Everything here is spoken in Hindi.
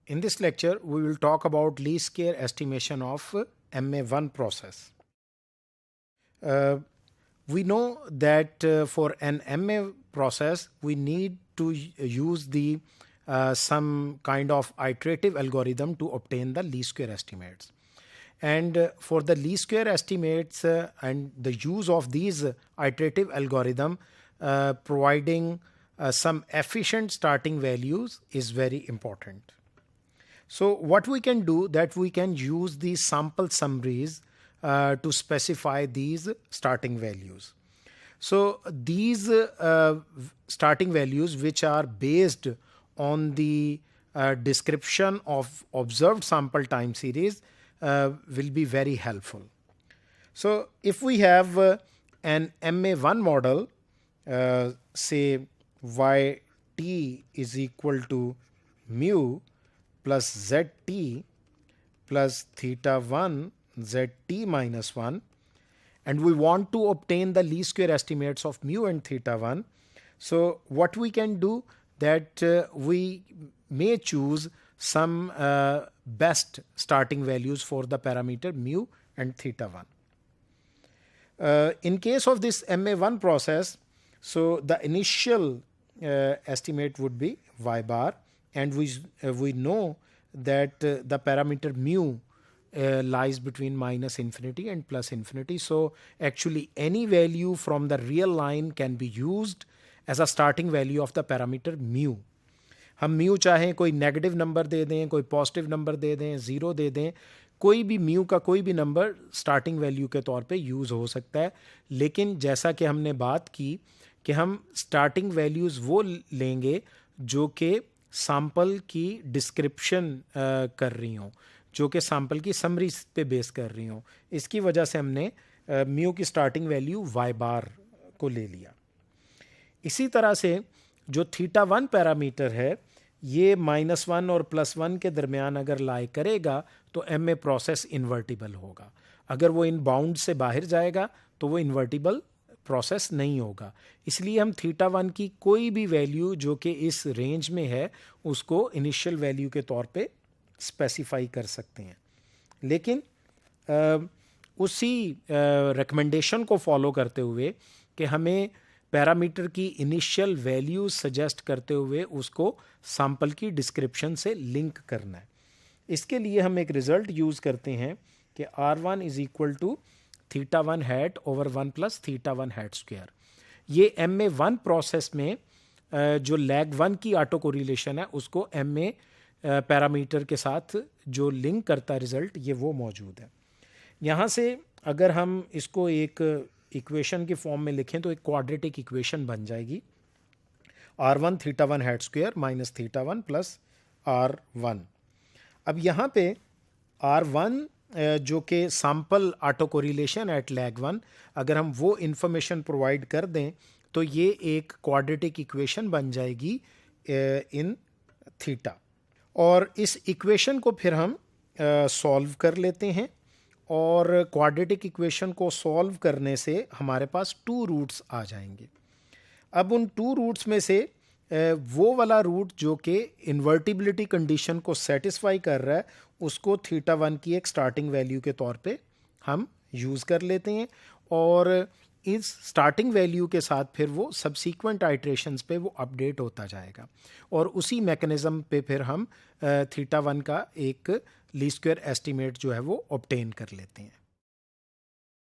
In this lecture, we will talk about least square estimation of MA1 process. We know that for an MA process, we need to use the some kind of iterative algorithm to obtain the least square estimates. And for the least square estimates and the use of these iterative algorithm, providing some efficient starting values is very important. So what we can do that we can use these sample summaries to specify these starting values. So these starting values, which are based on the description of observed sample time series, will be very helpful. So if we have an MA1 model, say yt is equal to mu plus zt plus theta 1 zt minus 1, and we want to obtain the least square estimates of mu and theta 1. So what we can do that we may choose some best starting values for the parameter mu and theta 1. In case of this MA1 process, so the initial estimate would be y bar, and we know that the parameter mu lies between minus infinity and plus infinity. So actually any value from the real line can be used as a starting value of the parameter mu. हम म्यू चाहें कोई नेगेटिव नंबर दे दें, कोई पॉजिटिव नंबर दे दें, ज़ीरो दे दें, कोई भी म्यू का कोई भी नंबर स्टार्टिंग वैल्यू के तौर पे यूज़ हो सकता है. लेकिन जैसा कि हमने बात की कि हम स्टार्टिंग वैल्यूज़ वो लेंगे जो कि सैम्पल की डिस्क्रिप्शन कर रही हों, जो कि सैम्पल की समरी पे बेस कर रही हों. इसकी वजह से हमने म्यू की स्टार्टिंग वैल्यू वाई बार को ले लिया. इसी तरह से जो थीटा 1 पैरामीटर है, ये -1 और +1 के दरमियान अगर लाई करेगा तो MA प्रोसेस इन्वर्टिबल होगा. अगर वो इन बाउंड से बाहर जाएगा तो वो इन्वर्टिबल प्रोसेस नहीं होगा. इसलिए हम थीटा 1 की कोई भी वैल्यू जो कि इस रेंज में है उसको इनिशियल वैल्यू के तौर पे स्पेसिफाई कर सकते हैं. लेकिन उसी रिकमेंडेशन को फॉलो करते हुए कि हमें पैरामीटर की इनिशियल वैल्यू सजेस्ट करते हुए उसको सैम्पल की डिस्क्रिप्शन से लिंक करना है. इसके लिए हम एक रिजल्ट यूज़ करते हैं कि R1 is equal to theta 1 hat over 1 plus theta 1 hat square. ये MA1 प्रोसेस में जो लैग 1 की ऑटो कोरिलेशन है उसको MA पैरामीटर के साथ जो लिंक करता रिजल्ट, ये वो मौजूद है. यहाँ से अगर हम इसको एक इक्वेशन के फॉर्म में लिखें तो एक क्वाड्रेटिक इक्वेशन बन जाएगी. R1 theta 1 hat square minus theta 1 plus R1. अब यहाँ पे R1 जो कि sample auto correlation at lag 1, अगर हम वो इंफॉर्मेशन प्रोवाइड कर दें तो ये एक क्वाड्रेटिक इक्वेशन बन जाएगी इन थीटा. और इस इक्वेशन को फिर हम सॉल्व कर लेते हैं, और क्वाड्रेटिक इक्वेशन को सॉल्व करने से हमारे पास 2 रूट्स आ जाएंगे. अब उन 2 रूट्स में से वो वाला रूट जो कि इन्वर्टिबिलिटी कंडीशन को सेटिस्फाई कर रहा है उसको थीटा 1 की एक स्टार्टिंग वैल्यू के तौर पे हम यूज़ कर लेते हैं, और इस स्टार्टिंग वैल्यू के साथ फिर वो सब्सीक्वेंट आइट्रेशंस पे वो अपडेट होता जाएगा, और उसी मैकेनिज़्म पे फिर हम थीटा 1 का एक लीस्ट स्क्वायर एस्टीमेट जो है वो ऑब्टेन कर लेते हैं.